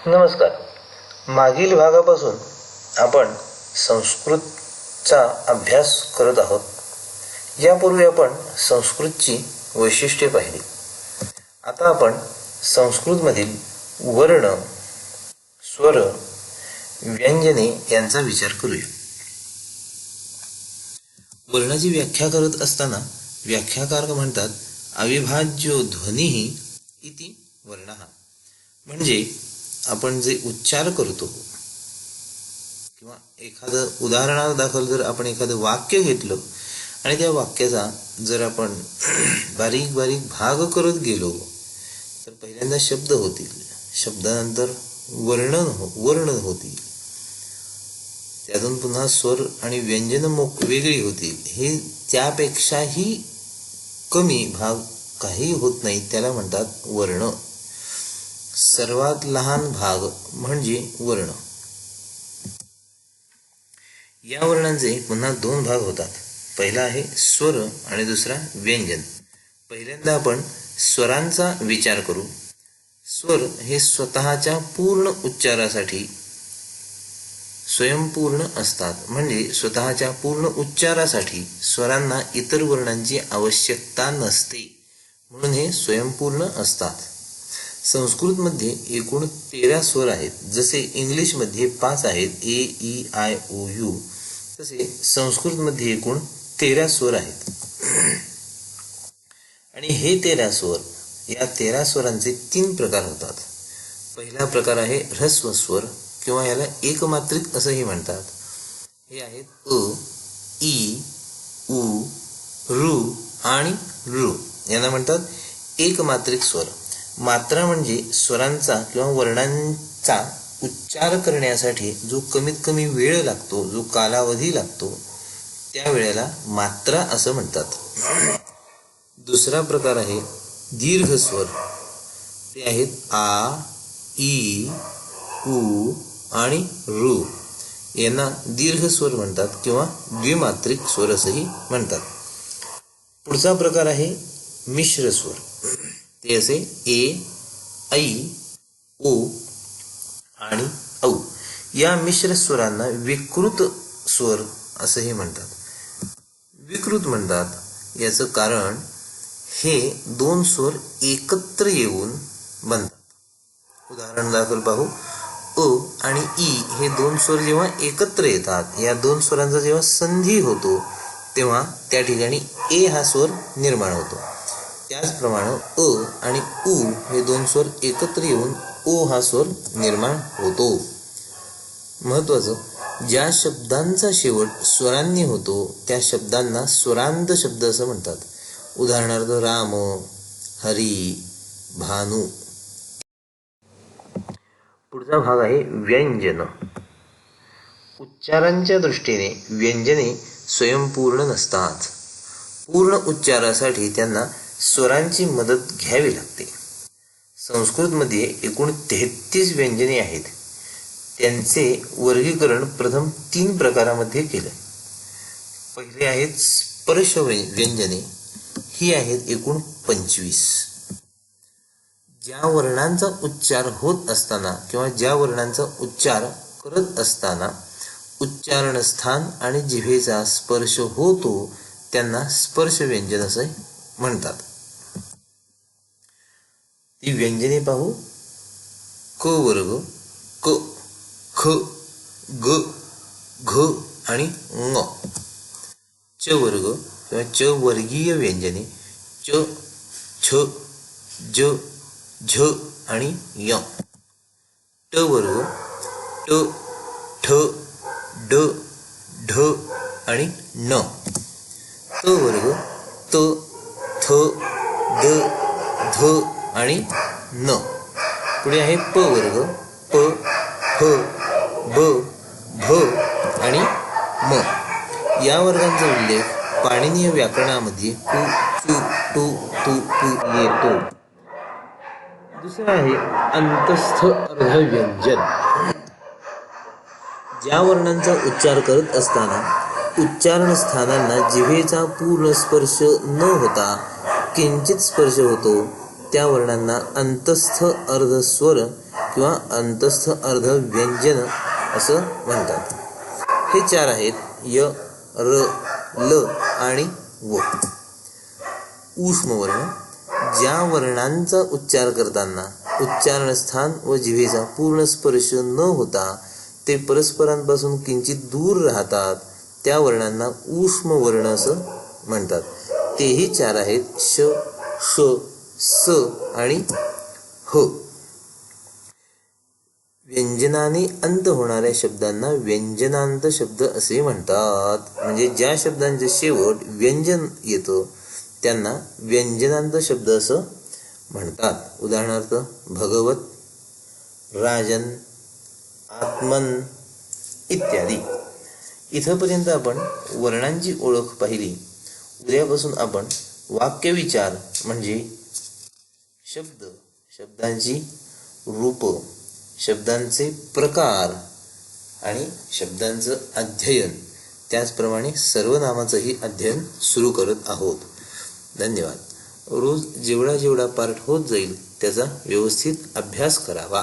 नमस्कार. मागील भागापासून आपण संस्कृतचा अभ्यास करत आहोत. यापूर्वी आपण संस्कृतची वैशिष्ट्ये पाहिली. आता आपण संस्कृतमधील वर्ण, स्वर, व्यंजने यांचा विचार करूया. वर्णाची व्याख्या करत असताना व्याख्याकार म्हणतात अविभाज्यो ध्वनिः इति वर्णः. म्हणजे आपण जे उच्चार करतो किंवा एखादं उदाहरणादाखल जर आपण एखादं वाक्य घेतलं आणि त्या वाक्याचा जर आपण बारीक बारीक भाग करत गेलो तर पहिल्यांदा शब्द होतील, शब्दानंतर वर्ण होतील, त्यातून पुन्हा स्वर आणि व्यंजन वेगळी होतील. हे त्यापेक्षाही कमी भाग काही होत नाही, त्याला म्हणतात वर्ण. सर्वात लहान भाग म्हणजे वर्ण. या वर्णांचे पुन्हा दोन भाग होतात. पहिला आहे स्वर आणि दुसरा व्यंजन. पहिल्यांदा आपण स्वरांचा विचार करू. स्वर हे स्वतःच्या पूर्ण उच्चारासाठी स्वयंपूर्ण असतात. म्हणजे स्वतःच्या पूर्ण उच्चारासाठी स्वरांना इतर वर्णांची आवश्यकता नसते, म्हणून हे स्वयंपूर्ण असतात. संस्कृतमध्ये एकूण 13 स्वर आहेत. जसे इंग्लिशमध्ये 5 आहेत, AEIOU, तसे संस्कृतमध्ये एकूण 13 स्वर आहेत. आणि हे 13 स्वर, या 13 स्वरांचे 3 प्रकार होतात. पहिला प्रकार आहे ह्रस्व स्वर किंवा याला एकमात्रिक असंही म्हणतात. हे आहेत अ, ई, उ, ऋ आणि ऋ. यांना म्हणतात एकमात्रिक स्वर. मात्रा म्हणजे स्वरांचा किंवा वर्णांचा उच्चार करण्यासाठी जो कमीत कमी वेळ लागतो, जो कालावधी लागतो, त्या वेळेला मात्रा असं म्हणतात. दुसरा प्रकार आहे दीर्घ स्वर. ते आहेत आ, ई, उ आणि ऋ. यांना दीर्घ स्वर म्हणतात किंवा द्विमात्रिक स्वर असंही म्हणतात. पुढचा प्रकार आहे मिश्र स्वर. ते असे ए, ऐ, ओ आणि औ. या मिश्र स्वरांना विकृत स्वर असंही म्हणतात. विकृत म्हणतात याचं कारण हे दोन स्वर एकत्र येऊन बनतात. उदाहरण दाखल पाहू. अ आणि ई हे दोन स्वर जेव्हा एकत्र येतात, या दोन स्वरांचा जेव्हा संधी होतो, तेव्हा त्या ठिकाणी ए हा स्वर निर्माण होतो. त्याचप्रमाणे अ आणि उ हे दोन स्वर एकत्र येऊन ओ हा स्वर निर्माण होतो. महत्वाचं, ज्या शब्दांचा शेवट स्वरांनी होतो त्या शब्दांना स्वरांत शब्द असं म्हणतात. उदाहरणार्थ राम, हरी, भानू. पुढचा भाग आहे व्यंजन. उच्चारांच्या दृष्टीने व्यंजने स्वयंपूर्ण नसतात. पूर्ण उच्चारासाठी त्यांना स्वरांची मदत घ्यावी लागते. संस्कृतमध्ये एकूण 33 व्यंजने आहेत. त्यांचे वर्गीकरण प्रथम 3 प्रकारामध्ये केले. पहिले आहेत स्पर्श व्यंजने. ही आहेत एकूण 25. ज्या वर्णांचा उच्चार होत असताना किंवा ज्या वर्णांचा उच्चार करत असताना उच्चारण स्थान आणि जिभेचा स्पर्श होतो त्यांना स्पर्श व्यंजन असे म्हणतात. ती व्यंजने पाहू. क वर्ग, क, ख, ग, घ आणि ङ. च वर्ग किंवा च वर्गीय व्यंजने च, छ, ज, झ आणि य. ट वर्ग ट, ठ, ड, ढ आणि न. त वर्ग त, थ, द, ध आणि न. पुढे आहे प वर्ग प, फ, ब, भ आणि म. या वर्गांचा उल्लेख पाणिनीय व्याकरणामध्ये कु, चु, टु, तु, तु येतो. दुसरा आहे अंतस्थ अर्धव्यंजन. ज्या वर्णांचा उच्चार करत असताना उच्चारण स्थानांना जिभेचा पूर्ण स्पर्श न होता किंचित स्पर्श होतो त्या वर्णांना अंतस्थ अर्धस्वर किंवा अंतस्थ अर्ध व्यंजन असं म्हणतात. हे 4 आहेत य, र, ल आणि व. ऊष्म वर्ण, ज्या वर्णांचा उच्चार करताना उच्चारणस्थान व जिभेचा पूर्ण स्पर्श न होता ते परस्परांपासून किंचित दूर राहतात त्या वर्णांना ऊष्म वर्ण असं म्हणतात. तेही 4 आहेत श, श, स आणि ह. व्यंजनाने अंत होणाऱ्या शब्दांना व्यंजनांत शब्द असे म्हणतात. म्हणजे ज्या शब्दांचे शेवट व्यंजन येतं त्यांना व्यंजनांत शब्द असं म्हणतात. उदाहरणार्थ भगवत, राजन, आत्मन इत्यादी. इथंपर्यंत आपण वर्णांची ओळख पाहिली. उद्यापासून आपण वाक्यविचार म्हणजे शब्द, शब्दांची रूप, शब्दांचे प्रकार आणि शब्दांचं अध्ययन, त्याचप्रमाणे सर्वनामाचंही अध्ययन सुरू करत आहोत. धन्यवाद. रोज जेवढा पार्ट होत जाईल त्याचा व्यवस्थित अभ्यास करावा.